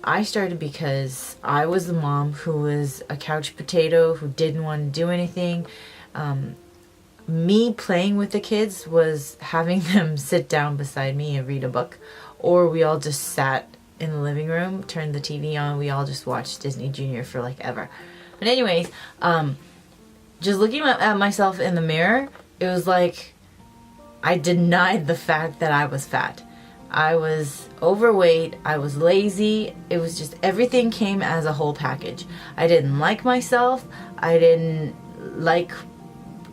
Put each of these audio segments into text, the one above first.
I started because I was the mom who was a couch potato, who didn't want to do anything. Me playing with the kids was having them sit down beside me and read a book, or we all just sat in the living room, turned the TV on, we all just watched Disney Junior for like ever. But anyways, just looking at myself in the mirror, it was like I denied the fact that I was fat. I was overweight, I was lazy, it was just everything came as a whole package. I didn't like myself, I didn't like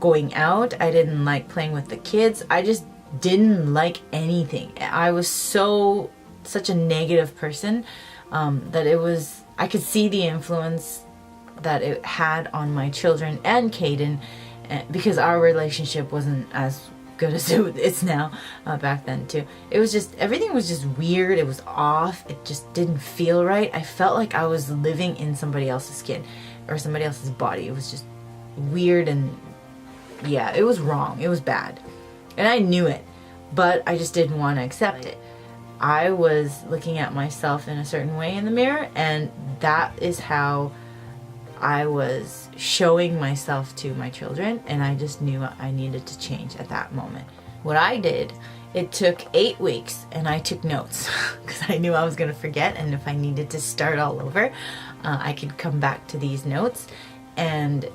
going out, I didn't like playing with the kids, I just didn't like anything. I was such a negative person that it was, I could see the influence that it had on my children and Caden, because our relationship wasn't as good as it's now. Back then too, it was just, everything was just weird, it was off, it just didn't feel right. I felt like I was living in somebody else's skin or somebody else's body. It was just weird, and yeah, it was wrong, it was bad, and I knew it, but I just didn't want to accept it. I was looking at myself in a certain way in the mirror, and that is how I was showing myself to my children, and I just knew I needed to change at that moment. What I did, it took 8 weeks, and I took notes because I knew I was going to forget, and if I needed to start all over, I could come back to these notes and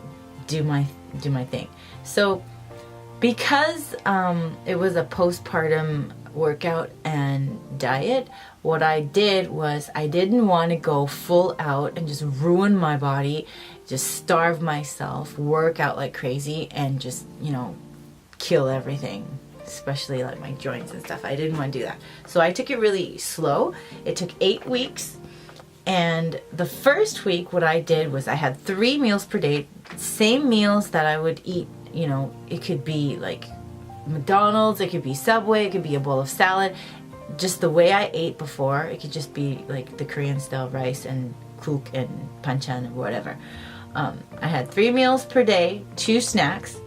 do my thing. So because it was a postpartum workout and diet, what I did was I didn't want to go full out and just ruin my body, just starve myself, work out like crazy, and just, kill everything, especially like my joints and stuff. I didn't want to do that. So I took it really slow. It took 8 weeks. And the first week, what I did was I had 3 meals per day, same meals that I would eat. It could be like McDonald's, it could be Subway, it could be a bowl of salad, just the way I ate before. It could just be like the Korean style rice and kuk and panchan or whatever. I had 3 meals per day, 2 snacks,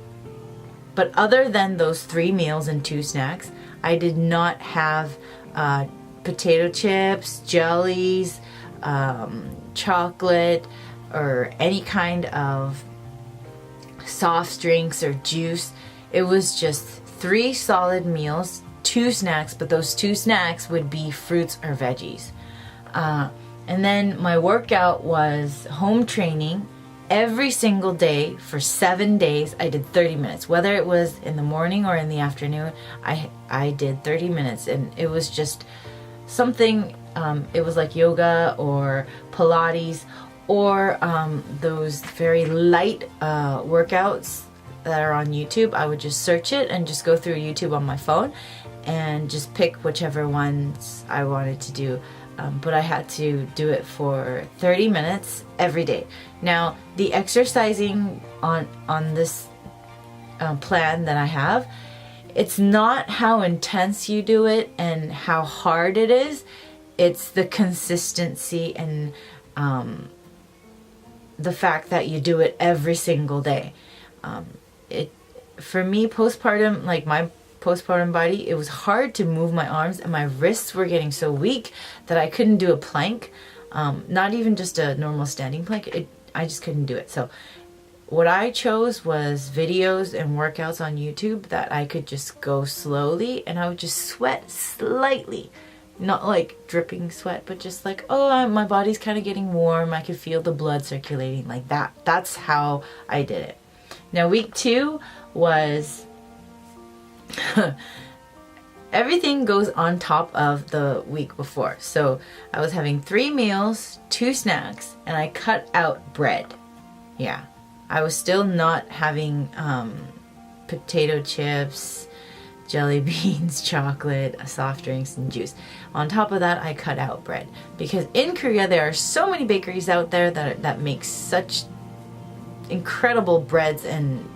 but other than those 3 meals and 2 snacks, I did not have potato chips, jellies, chocolate, or any kind of soft drinks or juice. It was just 3 solid meals, 2 snacks, but those 2 snacks would be fruits or veggies. And then my workout was home training every single day for 7 days. I did 30 minutes, whether it was in the morning or in the afternoon. I did 30 minutes, and it was just something, it was like yoga or Pilates, or those very light workouts that are on YouTube. I would just search it and just go through YouTube on my phone and just pick whichever ones I wanted to do. But I had to do it for 30 minutes every day. Now, the exercising on this plan that I have, it's not how intense you do it and how hard it is. It's the consistency and the fact that you do it every single day. For me, postpartum, like my postpartum body, it was hard to move my arms, and my wrists were getting so weak that I couldn't do a plank, not even just a normal standing plank. I just couldn't do it. So what I chose was videos and workouts on YouTube that I could just go slowly, and I would just sweat slightly. Not like dripping sweat, but just like, oh, my body's kind of getting warm. I could feel the blood circulating like that. That's how I did it. Now, week 2 was everything goes on top of the week before. So I was having 3 meals, 2 snacks, and I cut out bread. Yeah, I was still not having potato chips, jelly beans, chocolate, soft drinks, and juice. On top of that, I cut out bread, because in Korea there are so many bakeries out there that make such incredible breads and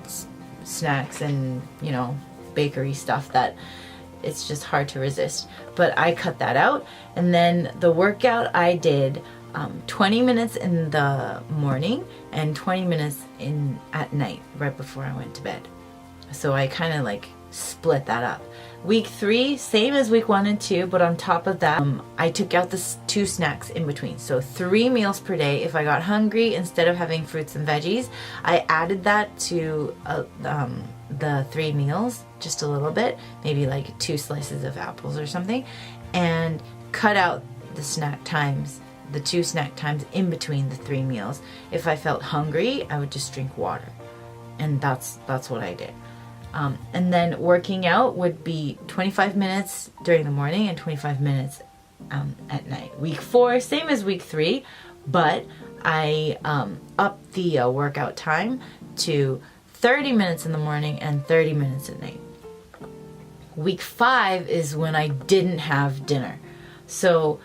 snacks and bakery stuff that it's just hard to resist. But I cut that out, and then the workout I did 20 minutes in the morning and 20 minutes at night right before I went to bed. So I kind of like split that up. Week 3, same as week 1 and 2, but on top of that, I took out the 2 snacks in between. So 3 meals per day. If I got hungry, instead of having fruits and veggies, I added that to the 3 meals, just a little bit, maybe like 2 slices of apples or something, and cut out the snack times, the 2 snack times in between the 3 meals. If I felt hungry, I would just drink water, and that's what I did. And then working out would be 25 minutes during the morning and 25 minutes at night. Week 4, same as week 3, but I upped the workout time to 30 minutes in the morning and 30 minutes at night. Week 5 is when I didn't have dinner. So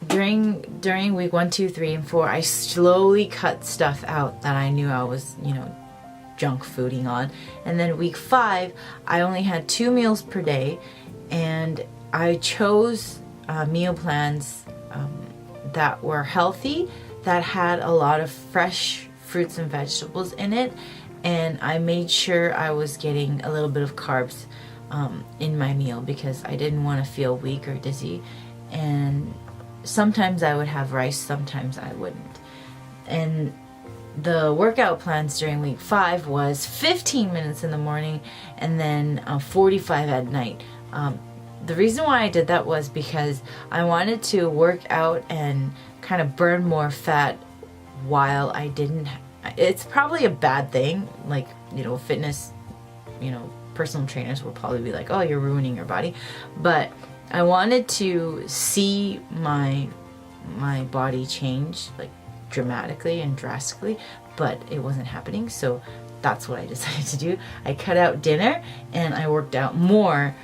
during week 1, 2, 3, and 4, I slowly cut stuff out that I knew I was, junk fooding on. And then week 5, I only had 2 meals per day, and I chose meal plans that were healthy, that had a lot of fresh fruits and vegetables in it, and I made sure I was getting a little bit of carbs in my meal because I didn't want to feel weak or dizzy. And sometimes I would have rice, sometimes I wouldn't. And the workout plans during week 5 was 15 minutes in the morning and then 45 at night. The reason why I did that was because I wanted to work out and kind of burn more fat while I didn't. It's probably a bad thing, like, fitness, personal trainers will probably be like, oh, you're ruining your body. But I wanted to see my body change, like, dramatically and drastically, but it wasn't happening. So that's what I decided to do. I cut out dinner and I worked out more.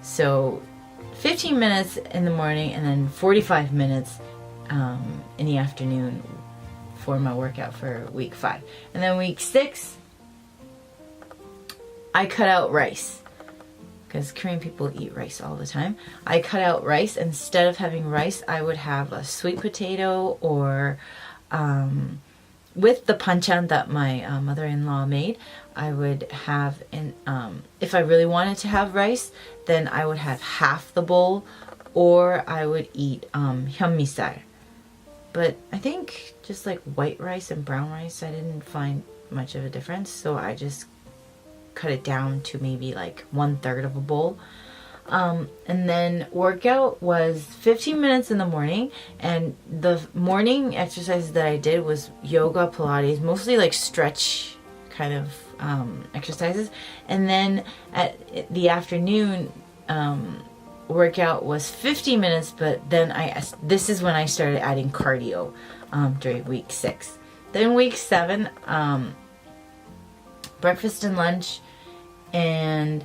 So 15 minutes in the morning and then 45 minutes in the afternoon for my workout for week 5. And then week 6, I cut out rice, because Korean people eat rice all the time. I cut out rice. Instead of having rice, I would have a sweet potato, or with the panchan that my mother-in-law made, I would have, if I really wanted to have rice, then I would have half the bowl, or I would eat hyunmisal. But I think just like white rice and brown rice, I didn't find much of a difference, so I just cut it down to maybe like 1/3 of a bowl. And then workout was 15 minutes in the morning, and the morning exercises that I did was yoga, Pilates, mostly like stretch kind of exercises. And then at the afternoon workout was 50 minutes, but then this is when I started adding cardio during week 6. Then week 7, breakfast and lunch, and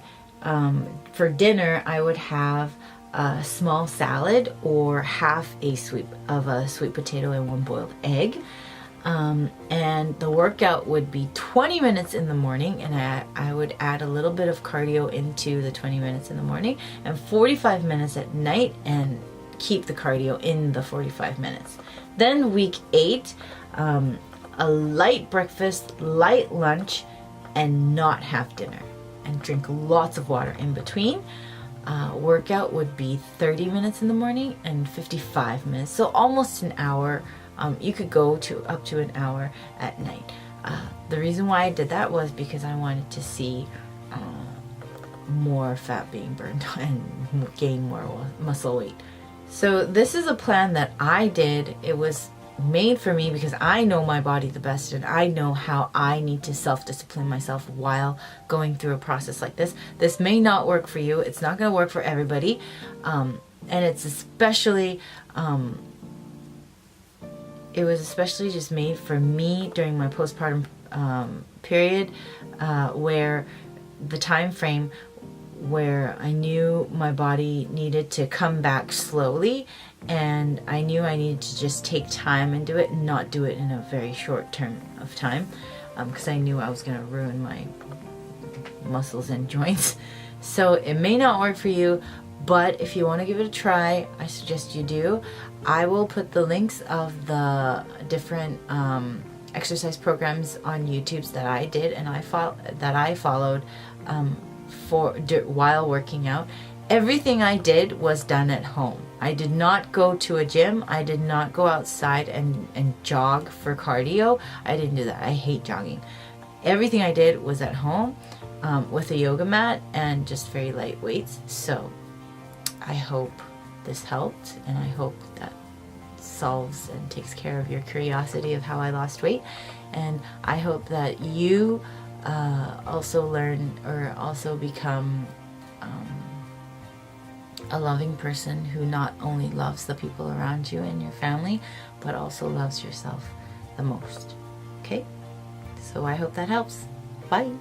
for dinner I would have a small salad or half a sweet potato and 1 boiled egg. And the workout would be 20 minutes in the morning, and I would add a little bit of cardio into the 20 minutes in the morning, and 45 minutes at night, and keep the cardio in the 45 minutes. Then week 8, a light breakfast, light lunch, and not have dinner, and drink lots of water in between. Workout would be 30 minutes in the morning and 55 minutes, so almost an hour. You could go to up to an hour at night. The reason why I did that was because I wanted to see more fat being burned and gain more muscle weight. So this is a plan that I did. It was made for me because I know my body the best, and I know how I need to self-discipline myself while going through a process like this. This may not work for you. It's not going to work for everybody. And it's especially... it was especially just made for me during my postpartum period, where the time frame where I knew my body needed to come back slowly, and I knew I needed to just take time and do it, and not do it in a very short term of time, because I knew I was going to ruin my muscles and joints. So it may not work for you, but if you want to give it a try, I suggest you do. I will put the links of the different exercise programs on YouTube that I did and that I followed while working out. Everything I did was done at home. I did not go to a gym. I did not go outside and jog for cardio. I didn't do that. I hate jogging. Everything I did was at home with a yoga mat and just very light weights. So I hope this helped, and I hope that solves and takes care of your curiosity of how I lost weight. And I hope that you also learn or also become a loving person who not only loves the people around you and your family, but also loves yourself the most. Okay? So I hope that helps. Bye.